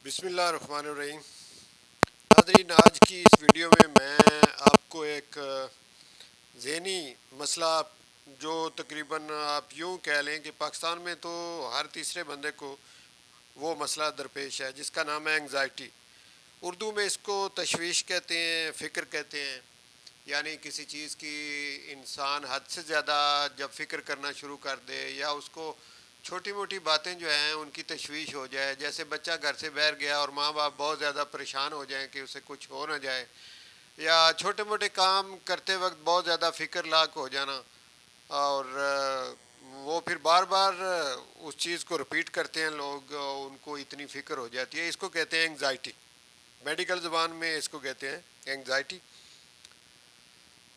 بسم اللہ الرحمن الرحیم۔ ناظرین، آج کی اس ویڈیو میں آپ کو ایک ذہنی مسئلہ، جو تقریباً آپ یوں کہہ لیں کہ پاکستان میں تو ہر تیسرے بندے کو وہ مسئلہ درپیش ہے، جس کا نام ہے انگزائٹی۔ اردو میں اس کو تشویش کہتے ہیں، فکر کہتے ہیں۔ یعنی کسی چیز کی انسان حد سے زیادہ جب فکر کرنا شروع کر دے، یا اس کو چھوٹی موٹی باتیں جو ہیں ان کی تشویش ہو جائے، جیسے بچہ گھر سے باہر گیا اور ماں باپ بہت زیادہ پریشان ہو جائیں کہ اسے کچھ ہو نہ جائے، یا چھوٹے موٹے کام کرتے وقت بہت زیادہ فکر لاک ہو جانا، اور وہ پھر بار بار اس چیز کو رپیٹ کرتے ہیں لوگ، ان کو اتنی فکر ہو جاتی ہے۔ اس کو کہتے ہیں انگزائٹی، میڈیکل زبان میں اس کو کہتے ہیں انگزائٹی۔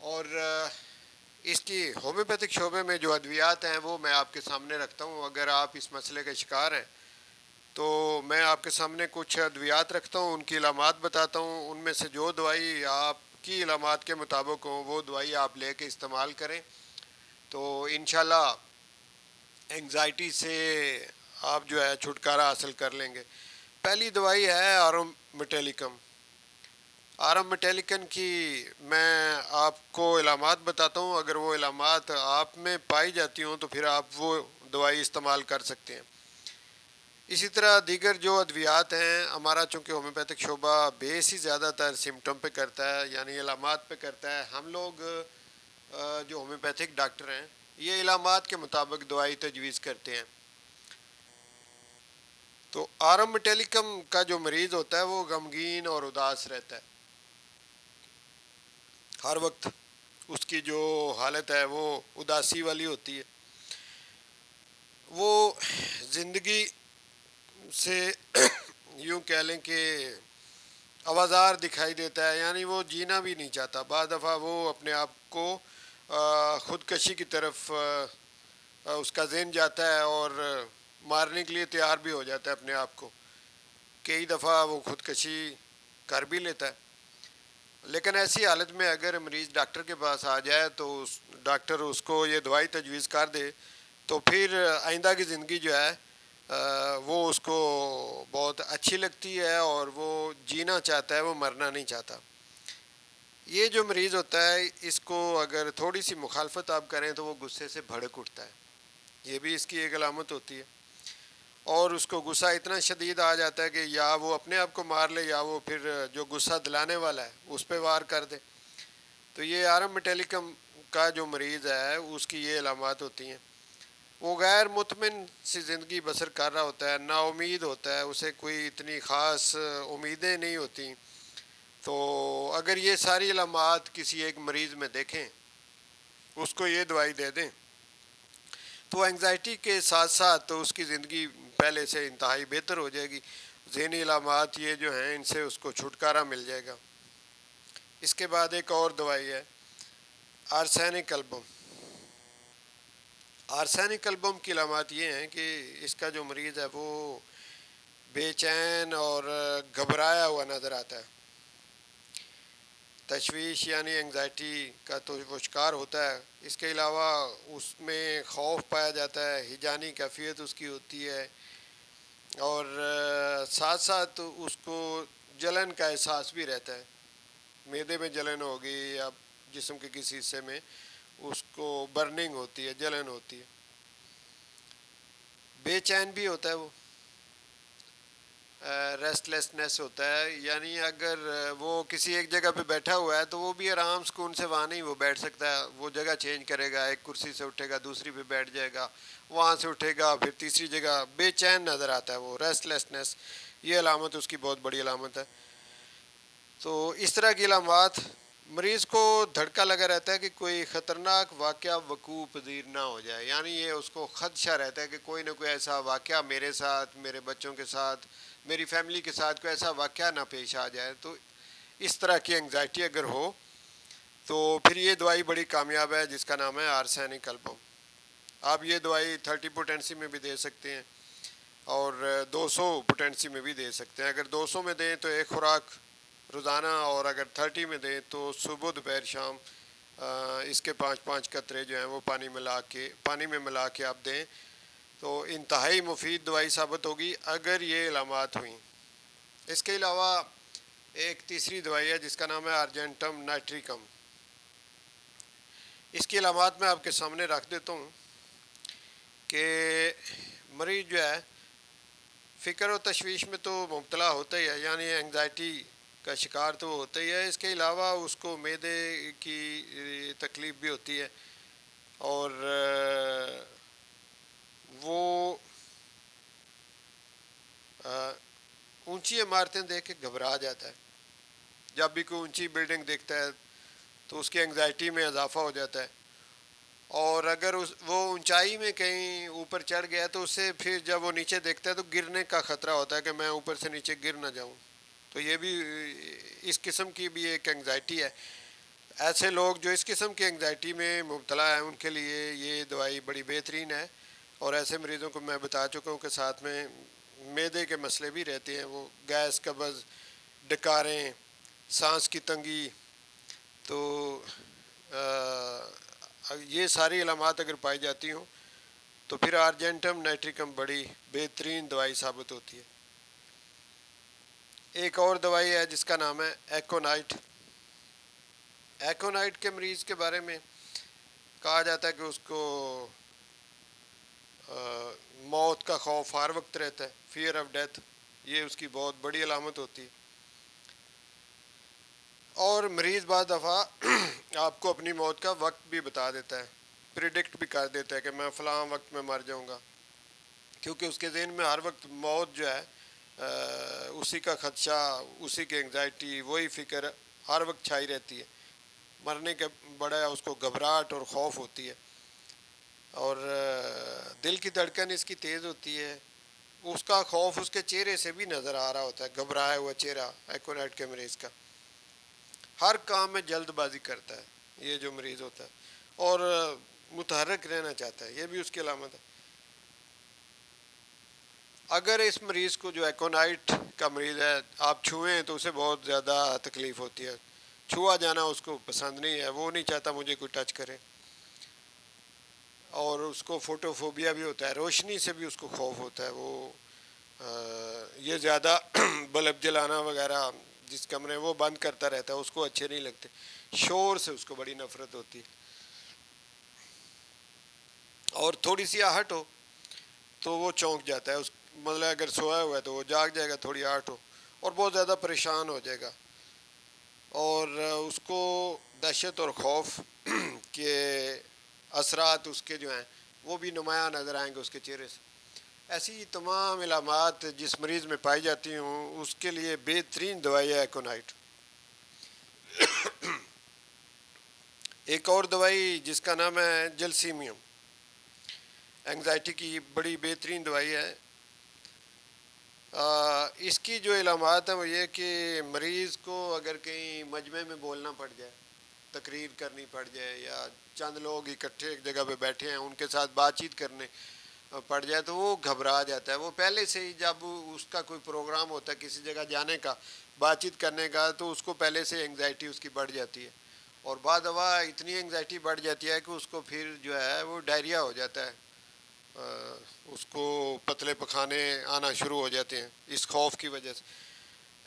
اور اس کی ہومیوپیتھک شعبے میں جو ادویات ہیں وہ میں آپ کے سامنے رکھتا ہوں۔ اگر آپ اس مسئلے کا شکار ہیں تو میں آپ کے سامنے کچھ ادویات رکھتا ہوں، ان کی علامات بتاتا ہوں، ان میں سے جو دوائی آپ کی علامات کے مطابق ہو وہ دوائی آپ لے کے استعمال کریں، تو انشاءاللہ انگزائٹی سے آپ جو ہے چھٹکارا حاصل کر لیں گے۔ پہلی دوائی ہے آرم میٹیلیکم۔ آرم میٹیلیکن کی میں آپ کو علامات بتاتا ہوں، اگر وہ علامات آپ میں پائی جاتی ہوں تو پھر آپ وہ دوائی استعمال کر سکتے ہیں۔ اسی طرح دیگر جو ادویات ہیں، ہمارا چونکہ ہومیوپیتھک شعبہ بیس ہی زیادہ تر سمٹم پہ کرتا ہے، یعنی علامات پہ کرتا ہے۔ ہم لوگ جو ہومیوپیتھک ڈاکٹر ہیں یہ علامات کے مطابق دوائی تجویز کرتے ہیں۔ تو آرم میٹیلیکم کا جو مریض ہوتا ہے وہ غمگین اور اداس رہتا ہے ہر وقت، اس کی جو حالت ہے وہ اداسی والی ہوتی ہے۔ وہ زندگی سے یوں کہہ لیں کہ آوازار دکھائی دیتا ہے، یعنی وہ جینا بھی نہیں چاہتا۔ بعض دفعہ وہ اپنے آپ کو خودکشی کی طرف اس کا ذہن جاتا ہے، اور مارنے کے لیے تیار بھی ہو جاتا ہے اپنے آپ کو۔ کئی دفعہ وہ خودکشی کر بھی لیتا ہے۔ لیکن ایسی حالت میں اگر مریض ڈاکٹر کے پاس آ جائے تو ڈاکٹر اس کو یہ دوائی تجویز کر دے، تو پھر آئندہ کی زندگی جو ہے وہ اس کو بہت اچھی لگتی ہے، اور وہ جینا چاہتا ہے، وہ مرنا نہیں چاہتا۔ یہ جو مریض ہوتا ہے اس کو اگر تھوڑی سی مخالفت آپ کریں تو وہ غصے سے بھڑک اٹھتا ہے، یہ بھی اس کی ایک علامت ہوتی ہے۔ اور اس کو غصہ اتنا شدید آ جاتا ہے کہ یا وہ اپنے آپ کو مار لے، یا وہ پھر جو غصہ دلانے والا ہے اس پہ وار کر دے۔ تو یہ آرم میٹیلیکم کا جو مریض ہے اس کی یہ علامات ہوتی ہیں۔ وہ غیر مطمئن سی زندگی بسر کر رہا ہوتا ہے، نا امید ہوتا ہے، اسے کوئی اتنی خاص امیدیں نہیں ہوتی۔ تو اگر یہ ساری علامات کسی ایک مریض میں دیکھیں، اس کو یہ دوائی دے دیں، تو انگزائٹی کے ساتھ ساتھ تو اس کی زندگی پہلے سے انتہائی بہتر ہو جائے گی۔ ذہنی علامات یہ جو ہیں ان سے اس کو چھٹکارا مل جائے گا۔ اس کے بعد ایک اور دوائی ہے آرسینک البم۔ آرسینک البم کی علامات یہ ہیں کہ اس کا جو مریض ہے وہ بے چین اور گھبرایا ہوا نظر آتا ہے۔ تشویش یعنی انگزائٹی کا تو وہ شکار ہوتا ہے، اس کے علاوہ اس میں خوف پایا جاتا ہے، ہیجانی کیفیت اس کی ہوتی ہے، اور ساتھ ساتھ اس کو جلن کا احساس بھی رہتا ہے۔ معدے میں جلن ہوگی یا جسم کے کسی حصے میں اس کو برننگ ہوتی ہے، جلن ہوتی ہے۔ بے چین بھی ہوتا ہے، وہ ریسٹ لیسنس ہوتا ہے، یعنی اگر وہ کسی ایک جگہ پہ بیٹھا ہوا ہے تو وہ بھی آرام سکون سے وہاں نہیں وہ بیٹھ سکتا ہے، وہ جگہ چینج کرے گا، ایک کرسی سے اٹھے گا دوسری پہ بیٹھ جائے گا، وہاں سے اٹھے گا پھر تیسری جگہ، بے چین نظر آتا ہے وہ، ریسٹ لیسنس، یہ علامت اس کی بہت بڑی علامت ہے۔ تو اس طرح کی علامات مریض کو دھڑکا لگا رہتا ہے کہ کوئی خطرناک واقعہ وقوع پذیر نہ ہو جائے، یعنی یہ اس کو خدشہ رہتا ہے کہ کوئی نہ کوئی ایسا واقعہ میرے ساتھ، میرے بچوں کے ساتھ، میری فیملی کے ساتھ کوئی ایسا واقعہ نہ پیش آ جائے۔ تو اس طرح کی انگزائٹی اگر ہو تو پھر یہ دوائی بڑی کامیاب ہے جس کا نام ہے آرسینک البم۔ آپ یہ دوائی 30 پوٹینسی میں بھی دے سکتے ہیں اور 200 پوٹینسی میں بھی دے سکتے ہیں۔ اگر 200 میں دیں تو ایک خوراک روزانہ، اور اگر 30 میں دیں تو صبح دوپہر شام اس کے 5 قطرے جو ہیں وہ پانی میں ملا کے آپ دیں، تو انتہائی مفید دوائی ثابت ہوگی اگر یہ علامات ہوئیں۔ اس کے علاوہ ایک تیسری دوائی ہے جس کا نام ہے ارجنٹم نائٹریکم. اس کی علامات میں آپ کے سامنے رکھ دیتا ہوں کہ مریض جو ہے فکر و تشویش میں تو مبتلا ہوتا ہی ہے، یعنی اینگزائٹی کا شکار تو ہوتا ہی ہے. اس کے علاوہ اس کو معدے کی تکلیف بھی ہوتی ہے اور وہ اونچی عمارتیں دیکھ کے گھبرا جاتا ہے. جب بھی کوئی اونچی بلڈنگ دیکھتا ہے تو اس کی انگزائٹی میں اضافہ ہو جاتا ہے، اور اگر وہ اونچائی میں کہیں اوپر چڑھ گیا تو اس سے پھر جب وہ نیچے دیکھتا ہے تو گرنے کا خطرہ ہوتا ہے کہ میں اوپر سے نیچے گر نہ جاؤں. تو یہ بھی اس قسم کی بھی ایک انگزائٹی ہے. ایسے لوگ جو اس قسم کی انگزائٹی میں مبتلا ہیں ان کے لیے یہ دوائی بڑی بہترین ہے. اور ایسے مریضوں کو میں بتا چکا ہوں کہ ساتھ میں معدے کے مسئلے بھی رہتے ہیں، وہ گیس، قبض، ڈکاریں، سانس کی تنگی، تو یہ ساری علامات اگر پائی جاتی ہوں تو پھر ارجنٹم نائٹریکم بڑی بہترین دوائی ثابت ہوتی ہے. ایک اور دوائی ہے جس کا نام ہے ایکونائٹ. ایکونائٹ کے مریض کے بارے میں کہا جاتا ہے کہ اس کو موت کا خوف ہر وقت رہتا ہے، فیئر آف ڈیتھ، یہ اس کی بہت بڑی علامت ہوتی ہے. اور مریض بعض دفعہ آپ کو اپنی موت کا وقت بھی بتا دیتا ہے، پریڈکٹ بھی کر دیتا ہے کہ میں فلاں وقت میں مر جاؤں گا، کیونکہ اس کے ذہن میں ہر وقت موت جو ہے اسی کا خدشہ، اسی کی انگزائٹی، وہی فکر ہر وقت چھائی رہتی ہے. مرنے کے بڑا اس کو گھبراہٹ اور خوف ہوتی ہے، اور دل کی دھڑکن اس کی تیز ہوتی ہے. اس کا خوف اس کے چہرے سے بھی نظر آ رہا ہوتا ہے، گھبرایا ہوا چہرہ ایکونائٹ کے مریض کا. ہر کام میں جلد بازی کرتا ہے یہ جو مریض ہوتا ہے، اور متحرک رہنا چاہتا ہے، یہ بھی اس کی علامت ہے. اگر اس مریض کو جو ایکونائٹ کا مریض ہے آپ چھوئیں تو اسے بہت زیادہ تکلیف ہوتی ہے. چھوا جانا اس کو پسند نہیں ہے، وہ نہیں چاہتا مجھے کوئی ٹچ کرے، اور اس کو فوٹو فوبیا بھی ہوتا ہے، روشنی سے بھی اس کو خوف ہوتا ہے. وہ یہ زیادہ بلب جلانا وغیرہ جس کمرے وہ بند کرتا رہتا ہے، اس کو اچھے نہیں لگتے. شور سے اس کو بڑی نفرت ہوتی ہے، اور تھوڑی سی آہٹ ہو تو وہ چونک جاتا ہے. اس مطلب اگر سویا ہوا ہے تو وہ جاگ جائے گا، تھوڑی آہٹ ہو اور بہت زیادہ پریشان ہو جائے گا، اور اس کو دہشت اور خوف کے اثرات اس کے جو ہیں وہ بھی نمایاں نظر آئیں گے اس کے چہرے سے. ایسی تمام علامات جس مریض میں پائی جاتی ہوں اس کے لیے بہترین دوائی ہے ایکونائٹ. ایک اور دوائی جس کا نام ہے جلسیمیم، اینگزائٹی کی بڑی بہترین دوائی ہے. اس کی جو علامات ہیں وہ یہ کہ مریض کو اگر کہیں مجمع میں بولنا پڑ جائے، تقریر کرنی پڑ جائے، یا چند لوگ اکٹھے ایک جگہ پہ بیٹھے ہیں ان کے ساتھ بات چیت کرنے پڑ جائے تو وہ گھبرا جاتا ہے. وہ پہلے سے ہی جب اس کا کوئی پروگرام ہوتا ہے کسی جگہ جانے کا، بات چیت کرنے کا، تو اس کو پہلے سے انگزائٹی اس کی بڑھ جاتی ہے، اور بعد دفعہ اتنی انگزائٹی بڑھ جاتی ہے کہ اس کو پھر جو ہے وہ ڈائریا ہو جاتا ہے، اس کو پتلے پخانے آنا شروع ہو جاتے ہیں اس خوف کی وجہ سے.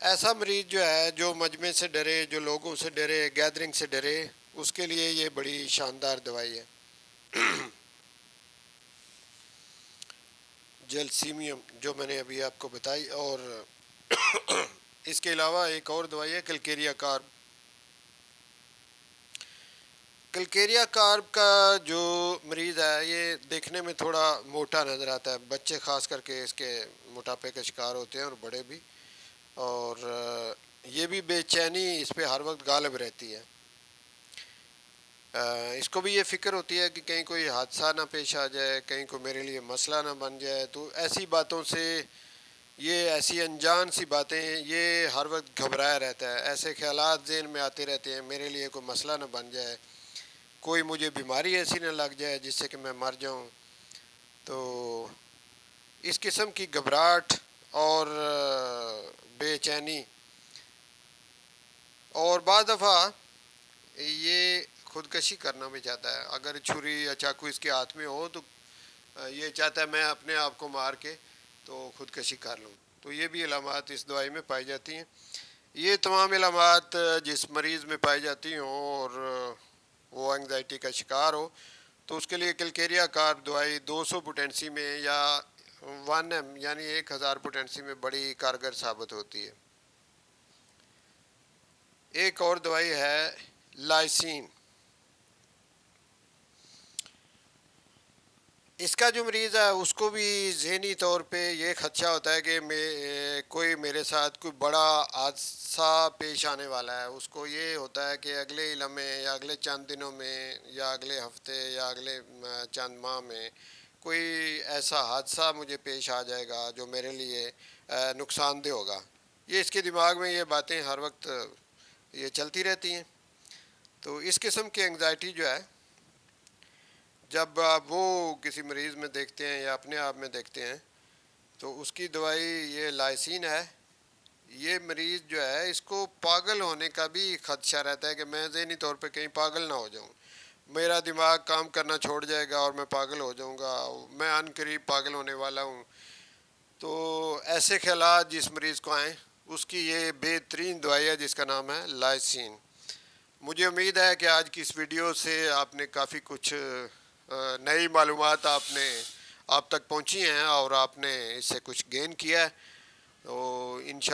ایسا مریض جو ہے جو مجمع سے ڈرے، جو لوگوں سے ڈرے، گیدرنگ سے ڈرے، اس کے لیے یہ بڑی شاندار دوائی ہے جلسیمیم جو میں نے ابھی آپ کو بتائی. اور اس کے علاوہ ایک اور دوائی ہے کلکیریا کارب. کلکیریا کارب کا جو مریض ہے یہ دیکھنے میں تھوڑا موٹا نظر آتا ہے، بچے خاص کر کے اس کے موٹاپے کا شکار ہوتے ہیں اور بڑے بھی، اور یہ بھی بے چینی اس پہ ہر وقت غالب رہتی ہے. اس کو بھی یہ فکر ہوتی ہے کہ کہیں کوئی حادثہ نہ پیش آ جائے، کہیں کوئی میرے لیے مسئلہ نہ بن جائے. تو ایسی باتوں سے، یہ ایسی انجان سی باتیں، یہ ہر وقت گھبرایا رہتا ہے. ایسے خیالات ذہن میں آتے رہتے ہیں، میرے لیے کوئی مسئلہ نہ بن جائے، کوئی مجھے بیماری ایسی نہ لگ جائے جس سے کہ میں مر جاؤں. تو اس قسم کی گھبراہٹ اور بے چینی، اور بعض دفعہ یہ خودکشی کرنا بھی چاہتا ہے. اگر چھری یا چاقو اس کے ہاتھ میں ہو تو یہ چاہتا ہے میں اپنے آپ کو مار کے تو خودکشی کر لوں. تو یہ بھی علامات اس دوائی میں پائی جاتی ہیں. یہ تمام علامات جس مریض میں پائی جاتی ہوں اور وہ انگزائٹی کا شکار ہو تو اس کے لیے کلکیریا کارب دوائی 200 پوٹینسی میں یا 1 یعنی 1000 پوٹینسی میں بڑی کارگر ثابت ہوتی ہے. ایک اور دوائی ہے لائسین. اس کا جو مریض ہے اس کو بھی ذہنی طور پہ یہ خدشہ ہوتا ہے کہ کوئی میرے ساتھ کوئی بڑا حادثہ پیش آنے والا ہے. اس کو یہ ہوتا ہے کہ اگلے لمحے یا اگلے چند دنوں میں یا اگلے ہفتے یا اگلے چند ماہ میں کوئی ایسا حادثہ مجھے پیش آ جائے گا جو میرے لیے نقصان دہ ہوگا. یہ اس کے دماغ میں یہ باتیں ہر وقت یہ چلتی رہتی ہیں. تو اس قسم کی انگزائٹی جو ہے جب آپ وہ کسی مریض میں دیکھتے ہیں یا اپنے آپ میں دیکھتے ہیں تو اس کی دوائی یہ لائسین ہے. یہ مریض جو ہے اس کو پاگل ہونے کا بھی خدشہ رہتا ہے کہ میں ذہنی طور پہ کہیں پاگل نہ ہو جاؤں, میرا دماغ کام کرنا چھوڑ جائے گا اور میں پاگل ہو جاؤں گا, میں عن قریب پاگل ہونے والا ہوں. تو ایسے خیالات جس مریض کو آئیں اس کی یہ بہترین دوائی ہے جس کا نام ہے لائسین. مجھے امید ہے کہ آج کی اس ویڈیو سے آپ نے کافی کچھ نئی معلومات آپ تک پہنچی ہیں اور آپ نے اس سے کچھ گین کیا ہے. تو انشاءاللہ